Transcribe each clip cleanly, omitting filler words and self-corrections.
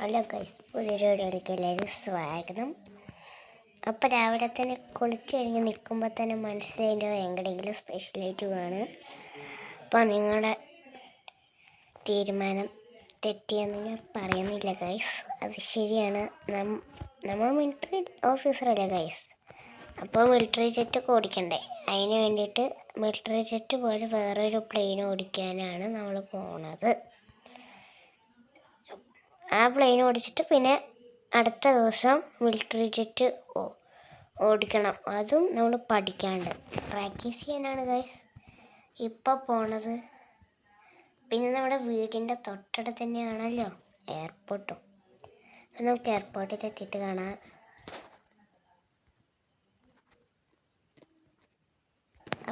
Hello guys, പുതിയൊരു വീഡിയോയിലേക്ക് എല്ലാവരും സ്വാഗതം. അപ്പോൾ രാവിലെ തന്നെ കുളിച്ച് കഴിഞ്ഞ് നിൽക്കുമ്പോൾ തന്നെ മനസ്സിലായിട്ട് എങ്ങടെയെങ്കിലും സ്പെഷ്യലായിട്ട് വേണം. അപ്പോൾ നിങ്ങളുടെ തീരുമാനം തെറ്റിയെന്ന് ഞാൻ പറയുന്നില്ല ഗൈസ്, അത് ശരിയാണ്. നമ്മൾ മിലിറ്ററി ഓഫീസറല്ലേ ഗൈസ്, അപ്പോൾ മിലിറ്ററി ജെറ്റൊക്കെ ഓടിക്കണ്ടേ. അതിന് വേണ്ടിയിട്ട് മിലിറ്ററി ജെറ്റ് പോലെ വേറൊരു പ്ലെയിൻ ഓടിക്കാനാണ് നമ്മൾ പോണത്. ആ പ്ലെയിൻ ഓടിച്ചിട്ട് പിന്നെ അടുത്ത ദിവസം മിലിറ്ററി ജെറ്റ് ഓടിക്കണം. അതും നമ്മൾ പഠിക്കാണ്ട് പ്രാക്ടീസ് ചെയ്യാനാണ് ഗൈസ് ഇപ്പോൾ പോണത്. പിന്നെ നമ്മുടെ വീടിൻ്റെ തൊട്ടടുത്ത് തന്നെയാണല്ലോ എയർപോർട്ടും. അപ്പം നമുക്ക് എയർപോർട്ടിൽ എത്തിയിട്ട് കാണാം.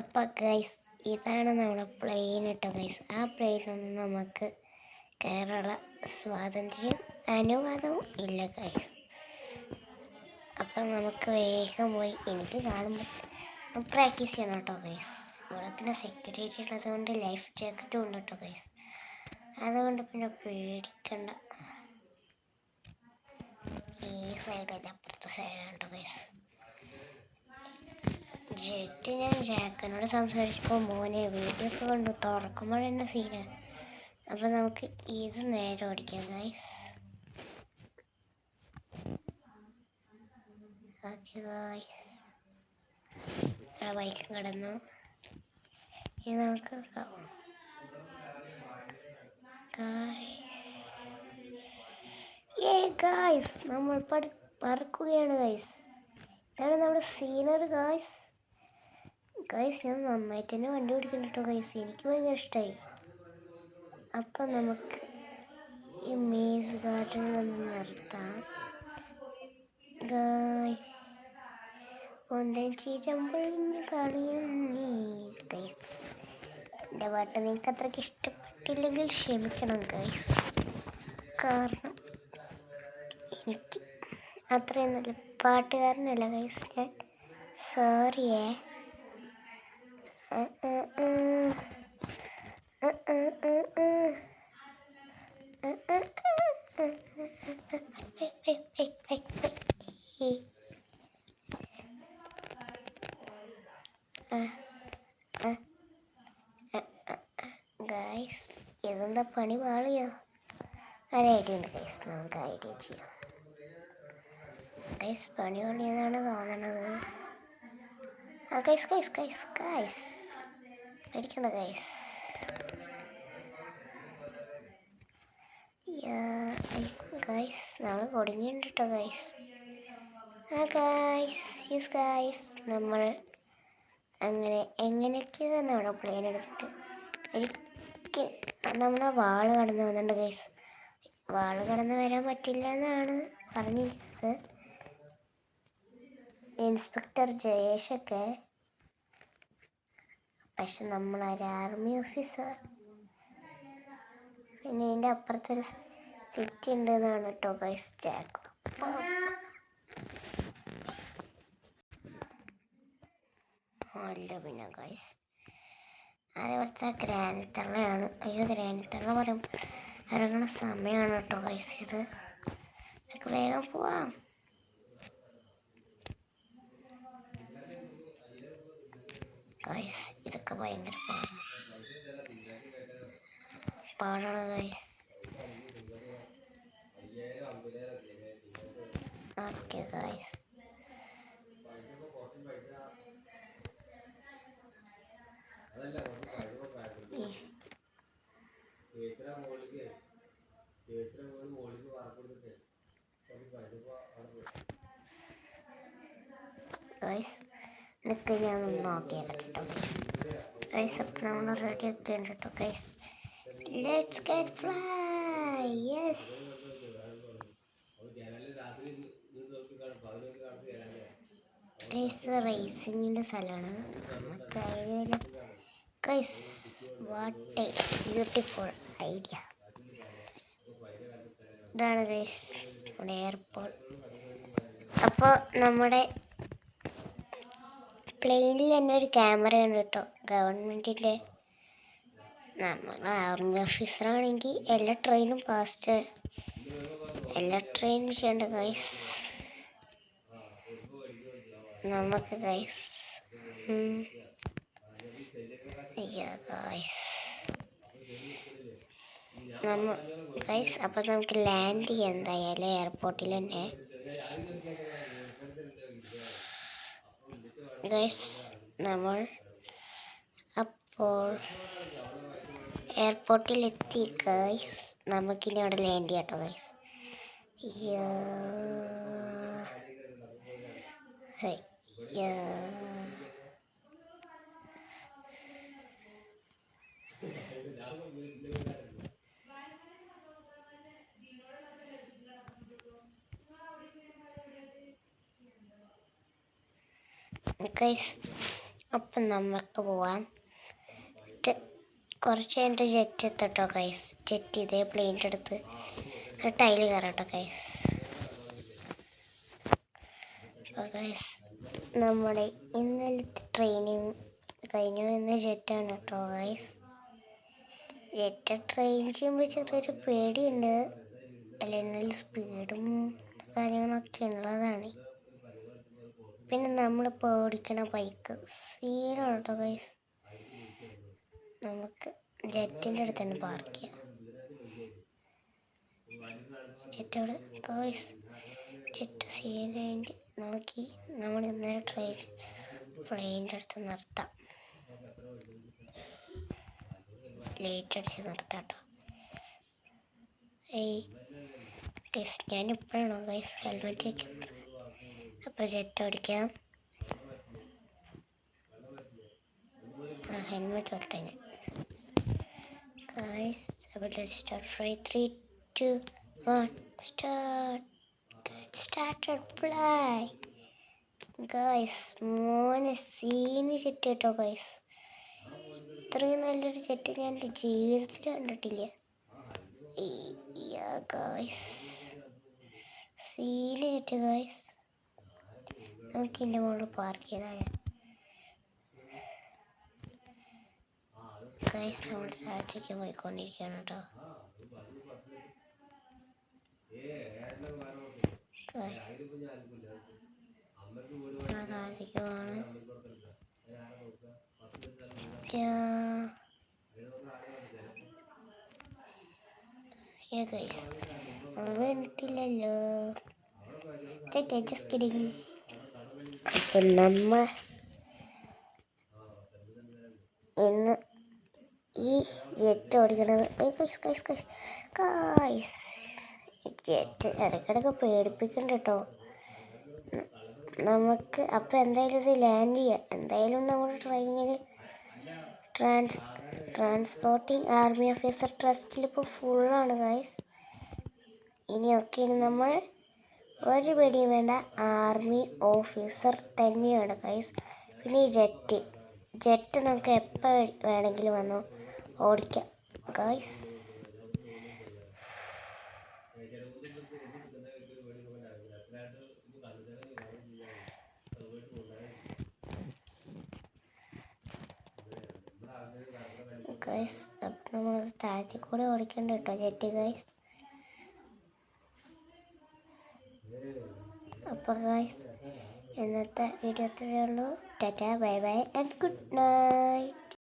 അപ്പം ഗൈസ്, ഇതാണ് നമ്മുടെ പ്ലെയിൻ കേട്ടോ ഗൈസ്. ആ പ്ലെയിനൊന്നും നമുക്ക് കയറാനുള്ള സ്വാതന്ത്ര്യം അനുവാദവും ഇല്ല ഗൈസ്. അപ്പം നമുക്ക് വേഗം പോയി എനിക്ക് കാണുമ്പോൾ പ്രാക്ടീസ് ചെയ്യണം കേട്ടോ ഗൈസ്. ഇവിടെ പിന്നെ സെക്യൂരിറ്റി ഉള്ളതുകൊണ്ട് ലൈഫ് ജാക്കറ്റും ഉണ്ട് കേട്ടോ ഗൈസ്, അതുകൊണ്ട് പിന്നെ പേടിക്കണ്ട. ഈ സൈഡല്ല, അപ്പുറത്തെ സൈഡാണ് കേട്ടോ ഗൈസ് ജെറ്റ്. ഞാൻ ജാക്കനോട് സംസാരിച്ചപ്പോൾ മോനെ വീഡിയോ ഒക്കെ കണ്ടു, തുറക്കുമ്പോൾ തന്നെ സീനാണ്. അപ്പോൾ നമുക്ക് ഇത് നേരെ ഓടിക്കാം ഗൈസ്. ഓക്കെ ഗൈസ്, ബൈക്കും കിടന്നു. ഇനി നമുക്ക് ഗൈസ് നമ്മൾ പറക്കുകയാണ് ഗൈസ്. ഇതാണ് നമ്മുടെ സീനറി ഗൈസ്. ഞാൻ നന്നായിട്ട് തന്നെ വണ്ടി ഓടിക്കുന്നു കേട്ടോ ഗൈസ്, എനിക്ക് ഭയങ്കര ഇഷ്ടമായി. അപ്പം നമുക്ക് ഈ മേസ് ഗാർഡനിലൊന്ന് നിർത്താം ഗൈസ്. ചിരമ്പൊഴിഞ്ഞ് കളിയുന്നീ ഗൈസ്. എൻ്റെ പാട്ട് നിങ്ങൾക്ക് അത്രയ്ക്ക് ഇഷ്ടപ്പെട്ടില്ലെങ്കിൽ ക്ഷമിക്കണം ഗൈസ്, കാരണം എനിക്ക് അത്രയും നല്ല പാട്ടുകാരനല്ല ഗൈസ് ഞാൻ. സോറിയേ. ഗൈസ്, ഇതെന്താ പണി പാളിയോ? ഒരു ഐഡിയ ഉണ്ട് ഗൈസ്, നമുക്ക് ഐഡിയ ചെയ്യാം ഗൈസ്. പണി പാളിയതാണ് തോന്നണത്. ഗൈസ് പേടിക്കണ്ട ഗൈസ്. ഗൈസ് നമ്മൾ കൊടുങ്ങിയുണ്ട് കേട്ടോ ഗൈസ്. ഗൈസ് നമ്മൾ അങ്ങനെ എങ്ങനെയൊക്കെയാണ് നമ്മുടെ പ്ലെയിൻ എടുത്തിട്ട് എനിക്ക് നമ്മളെ വാള് കടന്ന് വന്നിട്ടുണ്ട് ഗൈസ്. വാള് കടന്ന് വരാൻ പറ്റില്ല എന്നാണ് പറഞ്ഞിരിക്കുന്നത് ഇൻസ്പെക്ടർ ജയേഷൊക്കെ. പക്ഷെ നമ്മളൊരു ആർമി ഓഫീസർ. പിന്നെ ഇതിൻ്റെ അപ്പുറത്തൊരു സിറ്റി ഉണ്ട് എന്നാണ് കേട്ടോ ഗൈസ് ജാക്ക്. അല്ല പിന്നെ ഗൈസ്, അതേപോലത്തെ ഗ്രാനിത്തള്ളയാണ്. അയ്യോ, ഗ്രാനിത്തള്ള പറയുമ്പോൾ ഇറങ്ങണ സമയമാണ് കേട്ടോ ഗൈസ് ഇത്. നമുക്ക് വേഗം പോവാം. ഗൈസ് ഇതൊക്കെ ഭയങ്കര പാടാണ് ഗൈസ്. ഓക്കെ ഗൈസ്, നിനക്ക് ഞാനൊന്ന് നോക്കിയാൽ കേട്ടോ ഗൈസ്. അപ്പം നമ്മൾ റെഡി ഒക്കെ ഉണ്ട് കേട്ടോ guys. Let's get fly. Yes guys, റേസിങ്ങിൻ്റെ സ്ഥലമാണ്. നമുക്ക് idea guys. What a beautiful idea. ഇതാണ് ഗൈസ് നമ്മുടെ എയർപോർട്ട്. അപ്പോൾ നമ്മുടെ പ്ലെയിനിൽ തന്നെ ഒരു ക്യാമറയുണ്ട് കേട്ടോ ഗവൺമെൻറ്റിൻ്റെ. നമ്മൾ ആർമി ഓഫീസറാണെങ്കിൽ എല്ലാ ട്രെയിനും ഫാസ്റ്റ് എല്ലാ ട്രെയിനും ചെയ്യണ്ട ഗൈസ് നമുക്ക് ഗൈസ്. അയ്യോ ഗൈസ് ഗൈസ് അപ്പം നമുക്ക് ലാൻഡ് ചെയ്യാം എന്തായാലും എയർപോർട്ടിൽ തന്നെ ഗൈസ്. നമ്മൾ അപ്പോൾ എയർപോർട്ടിലെത്തി ഗൈസ്. നമുക്കിനി അവിടെ ലാൻഡ് ചെയ്യാം കേട്ടോ ഗൈസ്. ഗൈസ് അപ്പം നമുക്ക് പോവാം. കുറച്ച് കഴിഞ്ഞിട്ട് ജെറ്റ് എത്തട്ടോ ഗൈസ്. ജെറ്റ് ഇതേ പ്ലെയിൻ്റെ അടുത്ത് ടൈല് കയറട്ടോ ഗൈസ്. അപ്പോൾ ഗൈസ് നമ്മുടെ ഇന്നലത്തെ ട്രെയിനിങ് കഴിഞ്ഞു. ഇന്ന് ജെറ്റാണ് കേട്ടോ ഗൈസ്. ജെറ്റ് ട്രെയിൻ ചെയ്യുമ്പോൾ ചെറിയൊരു പേടിയുണ്ട്. അല്ല എന്നാലും സ്പീഡും കാര്യങ്ങളൊക്കെ ഉള്ളതാണ്. പിന്നെ നമ്മളിപ്പോൾ ഓടിക്കണ ബൈക്ക് സീനാണ് കേട്ടോ ഗൈസ്. നമുക്ക് ജെറ്റിൻ്റെ അടുത്ത് തന്നെ പാർക്ക് ചെയ്യാം. ജെറ്റോട് ഗൈസ് ജെറ്റ് സീനായിട്ട് നോക്കി നമ്മൾ ഇന്നലെ പ്ലെയിൻ്റെ അടുത്ത് നിർത്താം. ലൈറ്റ് അടിച്ച് നിർത്താം കേട്ടോ. ഗൈസ് ഞാനിപ്പോഴാണോ ഗൈസ് ഹെൽമെറ്റ് വയ്ക്കുന്നത്. അപ്പോൾ ജെറ്റ് ഓടിക്കാം. ഹെൽമെറ്റ് വരട്ടെ ഞാൻ ഗൈസ്. അപ്പോൾ let's start. 5 3 2 1 start. Started fly guys. മോനെ സീന് ജെറ്റ് കേട്ടോ ഗൈസ്. ഇത്രയും നല്ലൊരു ജെറ്റ് ഞാൻ എൻ്റെ ജീവിതത്തിൽ കണ്ടിട്ടില്ല ഗൈസ്. Scene jet guys. നമുക്ക് എൻ്റെ മുകളിൽ പാർക്ക് ചെയ്താൽ ഗൈസ്. നമ്മൾ താഴത്തേക്ക് പോയിക്കൊണ്ടിരിക്കുകയാണ് കേട്ടോ. താഴത്തേക്ക് പോവാണ് ഗൈസ്. വീണിട്ടില്ലല്ലോ. Just kidding. അപ്പം നമ്മൾ ഇന്ന് ഈ ജെറ്റ് ഓടിക്കണത് ഗൈസ് ജെറ്റ് ഇടയ്ക്കിടയ്ക്ക് പേടിപ്പിക്കണ്ട കേട്ടോ നമുക്ക്. അപ്പം എന്തായാലും ഇത് ലാൻഡ് ചെയ്യാം. എന്തായാലും നമ്മുടെ ഡ്രൈവിങ്ങിൽ ട്രാൻസ്പോർട്ടിങ് ആർമി ഓഫീസർ ട്രസ്റ്റിൽ ഇപ്പോൾ ഫുള്ളാണ് ഗൈസ്. ഇനിയൊക്കെയാണ് നമ്മൾ ഒരു പേടിയും വേണ്ട, ആർമി ഓഫീസർ തന്നെയാണ് ഗൈസ്. പിന്നെ ഈ ജെറ്റ് നമുക്ക് എപ്പോൾ വേണമെങ്കിലും വന്ന് ഓടിക്കാം ഗൈസ്. ഗൈസ് അപ്പം നമ്മൾ താഴത്തിൽ കൂടെ ഓടിക്കണ്ട കേട്ടോ ജെറ്റ് ഗൈസ്. അപ്പോൾ ഗൈസ് ഇന്നത്തെ വീഡിയോ അത്രയേ ഉള്ളൂ. Tata bye bye and good night.